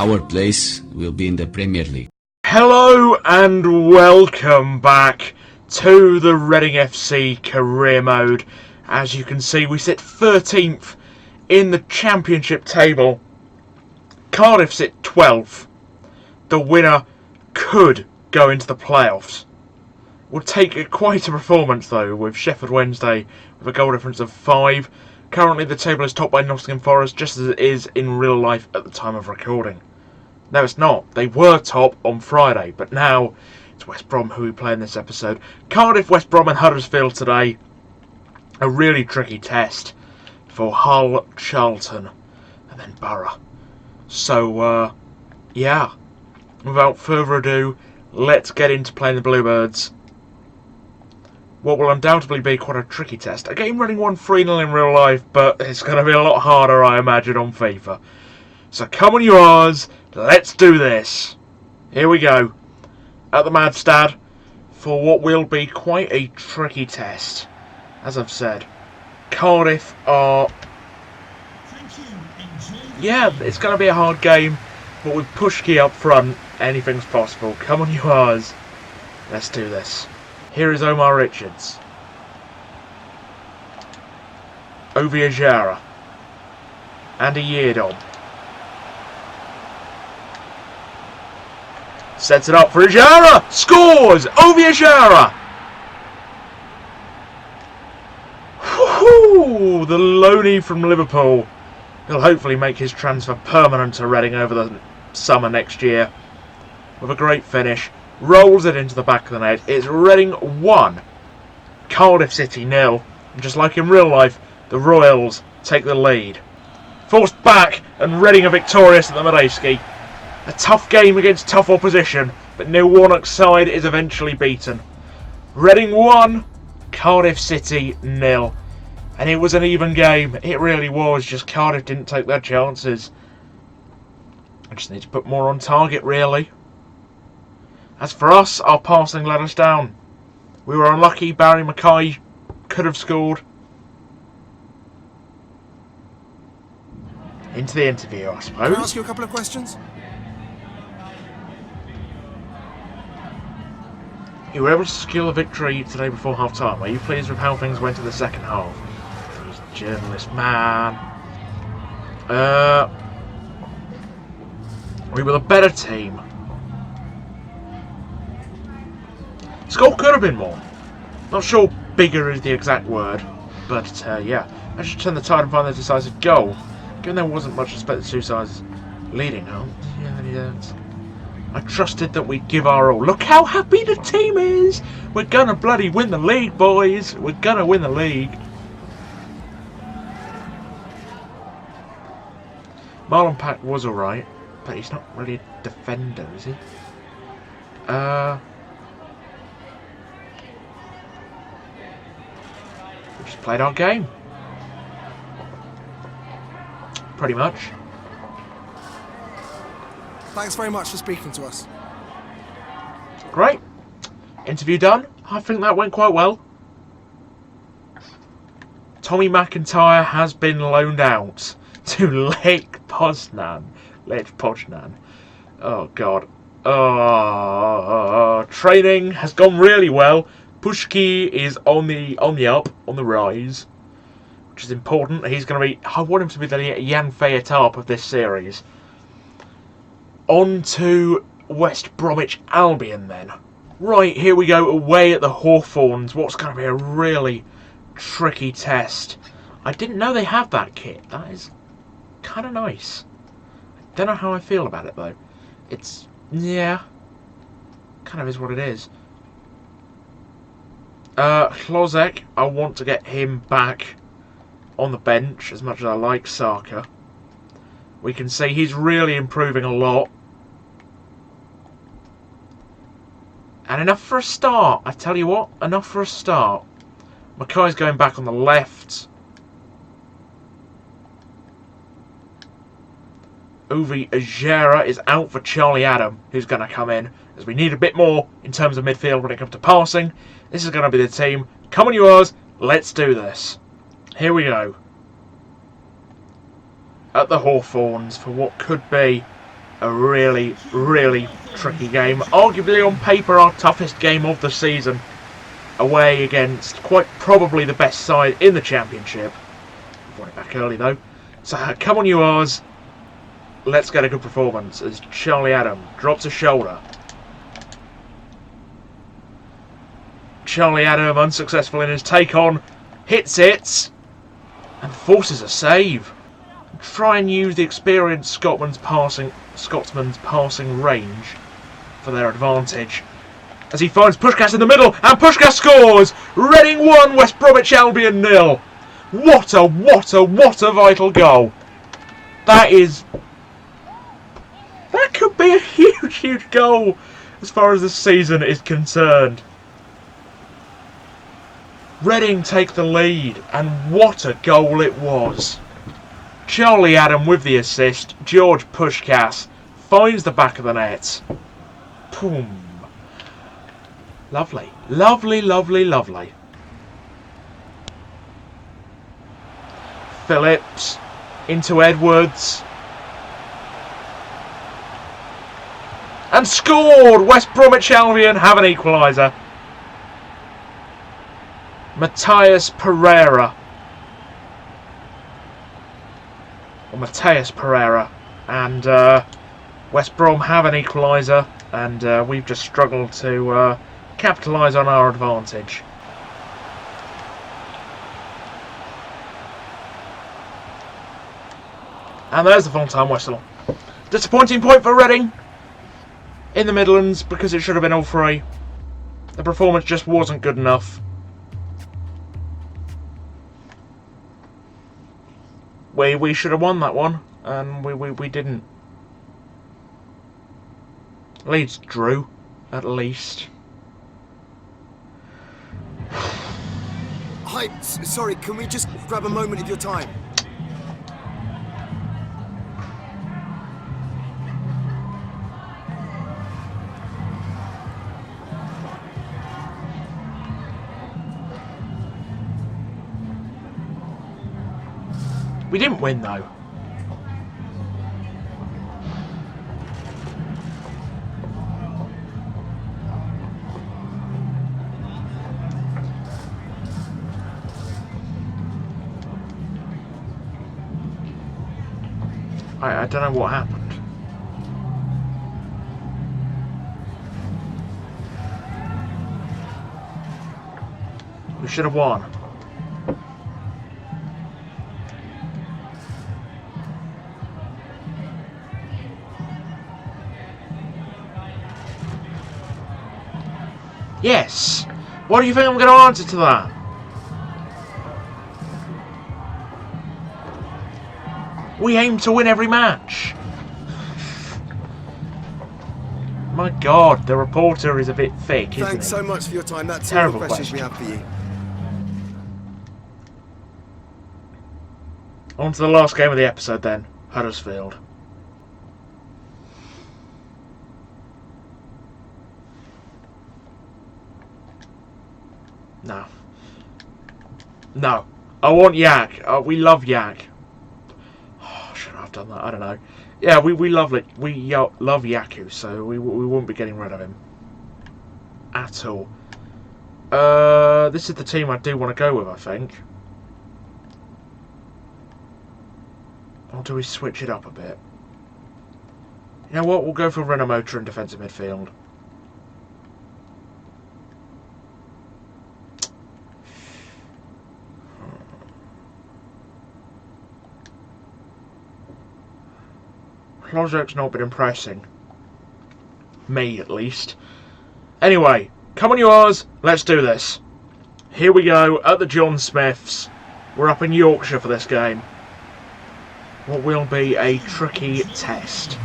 our place will be in the Premier League. Hello and welcome back to the Reading FC career mode. As you can see, we sit 13th in the Championship table. Cardiff sit 12th. The winner could go into the playoffs. Would take quite a performance though, with Sheffield Wednesday with a goal difference of 5. Currently the table is topped by Nottingham Forest, just as it is in real life at the time of recording. No, it's not. They were top on Friday, but now it's West Brom who we play in this episode. Cardiff, West Brom and Huddersfield today. A really tricky test for Hull, Charlton and then Borough. So, yeah. Without further ado, let's get into playing the Bluebirds. What will undoubtedly be quite a tricky test. A game running 1-3-0 in real life, but it's going to be a lot harder, I imagine, on FIFA. So come on, you R's, let's do this. Here we go. At the Madstad for what will be quite a tricky test. As I've said, Cardiff are... Yeah, it's going to be a hard game, but with Pushki up front, anything's possible. Come on, you R's. Let's do this. Here is Omar Richards. Oviajara. Andy Yeardom. Sets it up for Ajara! Scores! Oviajara! Woohoo! The loanee from Liverpool. He'll hopefully make his transfer permanent to Reading over the summer next year. With a great finish. Rolls it into the back of the net. It's Reading 1. Cardiff City 0. And just like in real life, the Royals take the lead. Forced back and Reading are victorious at the Madejski. A tough game against tough opposition, but Neil Warnock's side is eventually beaten. Reading 1, Cardiff City 0. And it was an even game. It really was, just Cardiff didn't take their chances. I just need to put more on target, really. As for us, our passing let us down. We were unlucky. Barry Mackay could have scored. Into the interview, I suppose. Can I ask you a couple of questions? You were able to secure a victory today before half-time. Are you pleased with how things went in the second half? He's a journalist, man. We were the better team. Score could have been more. Not sure bigger is the exact word, but yeah. I should turn the tide and find the decisive goal. Given there wasn't much respect the two sides leading, I trusted that we'd give our all. Look how happy the team is! We're gonna bloody win the league, boys! We're gonna win the league. Marlon Pack was alright, but he's not really a defender, is he? We just played our game. Pretty much. Thanks very much for speaking to us. Great. Interview done. I think that went quite well. Tommy McIntyre has been loaned out to Lech Poznan. Oh, God. Training has gone really well. Pushki is on the up, on the rise, which is important. He's going to be... I want him to be the Jan Feyetarp of this series. On to West Bromwich Albion then. Right, here we go, away at the Hawthorns. What's going to be a really tricky test. I didn't know they have that kit. That is kind of nice. I don't know how I feel about it though. It's... yeah. Kind of is what it is. Hlozek, I want to get him back on the bench as much as I like Saka. We can see he's really improving a lot. And enough for a start. I tell you what, enough for a start. Mackay's going back on the left. Uvi Ajera is out for Charlie Adam, who's going to come in, as we need a bit more in terms of midfield when it comes to passing. This is going to be the team. Come on, yours. Let's do this. Here we go. At the Hawthorns for what could be a really, really tricky game. Arguably on paper our toughest game of the season. Away against quite probably the best side in the Championship. I've won it back early though. So come on you R's. Let's get a good performance as Charlie Adam drops a shoulder. Charlie Adam unsuccessful in his take on. Hits it. And forces a save. Try and use the experienced Scotsman's passing range for their advantage. As he finds Puskás in the middle, and Puskás scores! Reading 1, West Bromwich Albion 0. What a vital goal. That could be a huge goal as far as the season is concerned. Reading take the lead, and what a goal it was. Charlie Adam with the assist. George Puskás finds the back of the net. Boom. Lovely. Lovely. Phillips into Edwards. And scored! West Bromwich Albion have an equaliser. Mateus Pereira. And West Brom have an equaliser, and we've just struggled to capitalise on our advantage. And there's the full-time whistle. Disappointing point for Reading in the Midlands because it should have been all three. The performance just wasn't good enough. We should have won that one, and we didn't. Leeds drew, at least. Hi, sorry, can we just grab a moment of your time? We didn't win though. I don't know what happened. We should have won. Yes! What do you think I'm going to answer to that? We aim to win every match. My God, the reporter is a bit thick, isn't he? Thanks so much for your time. That's all Terrible the questions we question. have for you. On to the last game of the episode then. Huddersfield. No. I want Yak. We love Yak. Oh, should I have done that? I don't know. Yeah, we love it. We love Yaku, so we won't be getting rid of him at all. This is the team I do want to go with, I think. Or do we switch it up a bit? You know what? We'll go for Renamotor in defensive midfield. Project's not been impressing. Me, at least. Anyway, come on yours, let's do this. Here we go, at the John Smiths. We're up in Yorkshire for this game. What will be a tricky test.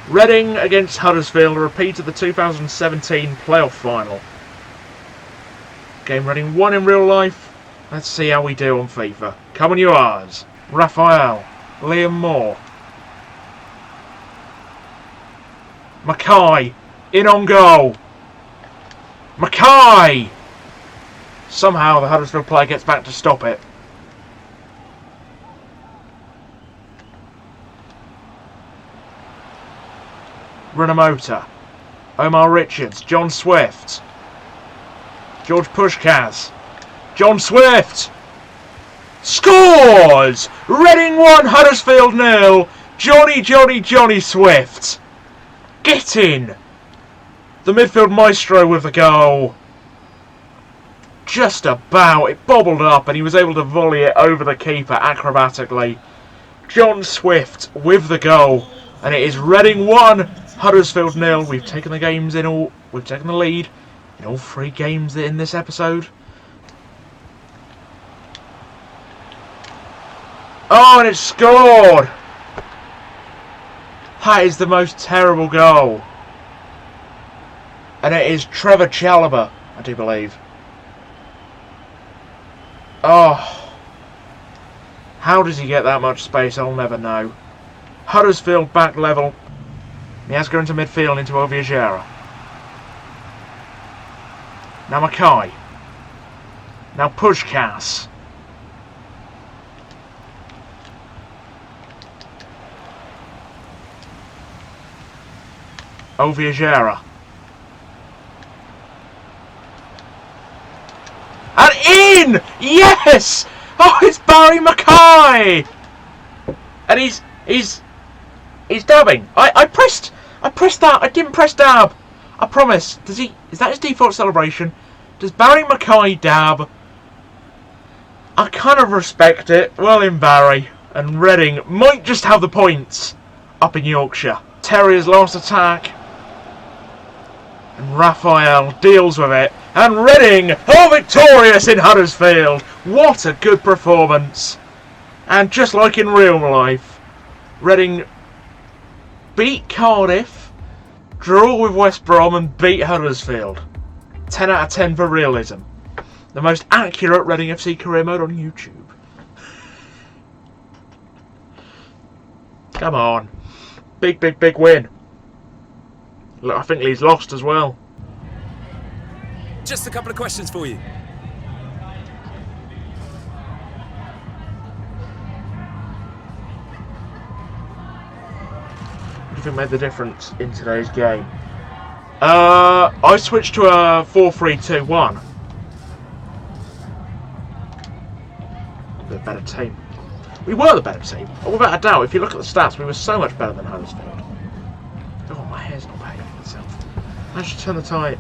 Reading against Huddersfield, a repeat of the 2017 playoff final. Game Reading won in real life. Let's see how we do on FIFA. Come on yours. Raphael, Liam Moore. Mackay, in on goal. Mackay! Somehow the Huddersfield player gets back to stop it. Renamota, Omar Richards, John Swift, George Pushkaz, John Swift scores! Reading 1, Huddersfield 0. Johnny Swift. Get in! The midfield maestro with the goal. Just about. It bobbled up and he was able to volley it over the keeper acrobatically. John Swift with the goal. And it is Reading 1, Huddersfield 0. We've taken the lead in all 3 games in this episode. Oh, and it's scored! That is the most terrible goal. And it is Trevor Chalobah, I do believe. Oh. How does he get that much space? I'll never know. Huddersfield back level. He has to go into midfield into Oviajera. Now Mackay. Now Pushkas. Oviajera. And in! Yes! Oh, it's Barry Mackay! And he's dabbing. I pressed that. I didn't press dab. I promise. Is that his default celebration? Does Barry Mackay dab? I kind of respect it. Well in Barry. And Reading might just have the points up in Yorkshire. Terrier's last attack. And Raphael deals with it. And Reading are victorious in Huddersfield. What a good performance. And just like in real life, Reading beat Cardiff, draw with West Brom and beat Huddersfield. 10 out of 10 for realism. The most accurate Reading FC career mode on YouTube. Come on. Big win. Look, I think Lee's lost as well. Just a couple of questions for you. What do you think made the difference in today's game? I switched to a 4-3-2-1. The better team. We were the better team. Without a doubt, if you look at the stats, we were so much better than Huddersfield. Oh, my hair's not behaving itself. I should turn the tide.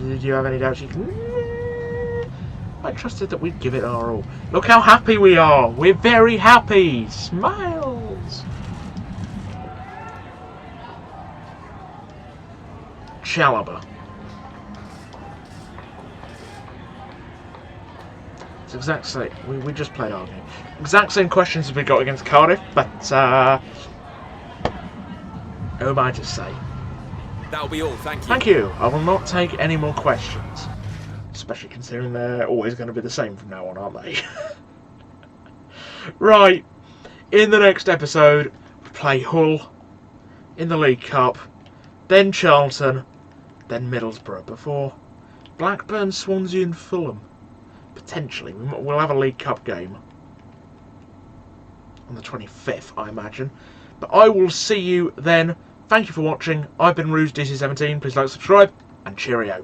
Did you have any doubts? I trusted that we'd give it our all. Look how happy we are. We're very happy. Smiles. Chalobah. It's exact same. We just played our game. Exact same questions as we got against Cardiff, but who am I to say? That'll be all, thank you. Thank you. I will not take any more questions. Especially considering they're always going to be the same from now on, aren't they? Right. In the next episode, we play Hull in the League Cup, then Charlton, then Middlesbrough, before Blackburn, Swansea and Fulham. Potentially. We'll have a League Cup game on the 25th, I imagine. But I will see you then. Thank you for watching. I've been Rews DC17. Please like, subscribe, and cheerio.